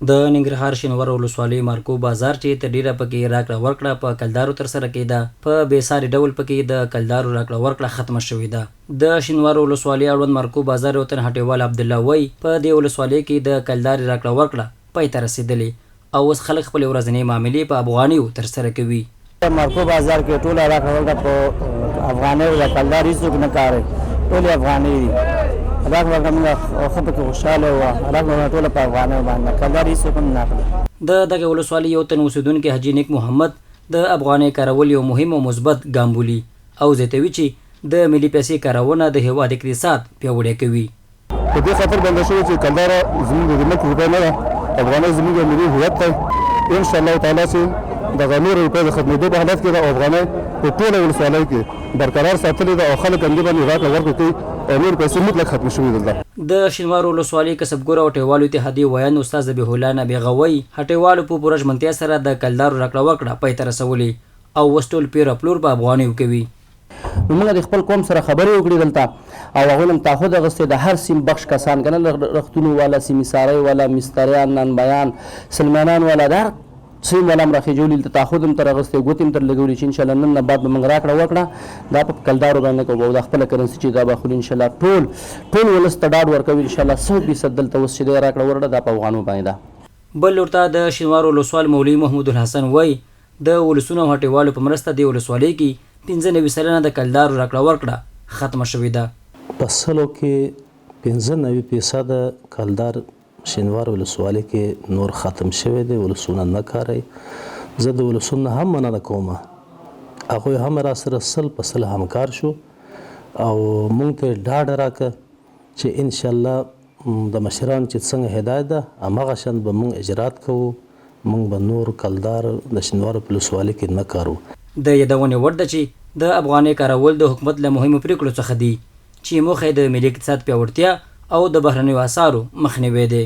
د ننګرهار شینوار ولسوالۍ مارکو بازار چې تر ډیره پکې راکړه ورکړه په کلدارو ترسره کېده. په بېساري ډول پکې د کلدارو راکړه ورکړه ختمه شوې ده. د شینوار ولسوالۍ اړوند مارکو بازار یو تن هټیوال عبدالله وایي په دې ولسوالۍ کې د کلدارې راکړه ورکړه پای ته رسېدلې او اوس خلک خپلې ورځنۍ معاملې په افغانیو ترسره کوي. مارکو بازار کې ټوله راکړه ورکړه په افغانیو د کلدار هېڅوک نه کاروي، ټولې افغانۍ دي. راک ورکړه موږ خو پکې خوشحاله وو، راک ورکړه ټوله په افغانیو باندې، کلدار هېڅوک هم نه اخلي. د دغه ولسوالۍ یو تن اوسېدونکی حاجي نیک محمد د افغانۍ کارول یو مهم او مثبت ګام بولي او زیاتوي چې د ملي پیسې کارونه د هېواد اقتصاد پیاوړی کوي. په دې خاطر بنده شوې چې کلدار زموږ د ملک روپۍ نه ده، افغانۍ زموږ ملي هویت دی. انشاءالله تعالی چې دغه نورو روپۍ د ختمېدو په حالت کې ده او افغانۍ په ټوله ولسوالۍ کې برقرار ساتلې ده او خلک همدې باندې راکړه ورکړه کوي او نور پیسې مطلق ختمې شوې دلته. د شینوار ولسوالۍ کسبګرو او هټیوالو اتحادیې ویاند استاد ذبیح الله نابغه وایي هټیوالو په پوره ژمنتیا سره د کلدارو راکړه ورکړه پای ته رسولې او اوس ټول پیر پلور په افغانیو کوي. نو موږ د خپل قوم سره خبرې وکړې دلته او هغوی هم تعهد اخیستی د هر سیم بخش کسان که نه رختونو والا، سیمې سارۍ والا، مستریان، نانبیان، سلمانان والا، د هر سیم والا هم راخېجولي، دلته تعهد هم تر اخیستی، ګوتې هم تر لګولي چې انشاءالله نن نه بعد به موږ راکړه وکړه دا په کلدارو باندې کوو او دا خپله کرنسي چې دا به اخلو انشاءالله ټول ولس ته ډاډ ورکوي انشاءالله 100% دلته اوس چې دی راکړه ورکړه دا په افغانو باندې ده. بل لور ته د شینوار ولسوال مولوي محمود الحسن وایي د ولسونو او هټیوالو په مرسته د ولسوالۍ کې 95 سلنه د کلدارو راکړه ورکړه ختمه شوې ده. په سلو کې 95% کلدار شینوار ولسوالۍ کې نور ختم شوی دی، ولسونه نه کاروي. زه د ولسونو هم مننه کوم، هغوی هم را سره 100% همکار شو او موږ ته ډاډ راکړه چې انشاءالله د مشرانو چې څنګه هدایت ده هماغه شان به موږ اجرات کوو، موږ به نور کلدار د شینوار ولسوالۍ کې نه کارو. د یادونې وړ ده چې د افغانۍ کارول د حکومت له مهمو پریکړو څخه دي چې موخه یې د ملي اقتصاد پیاوړتیا او د بهرنیو اسعارو مخنیوی دی.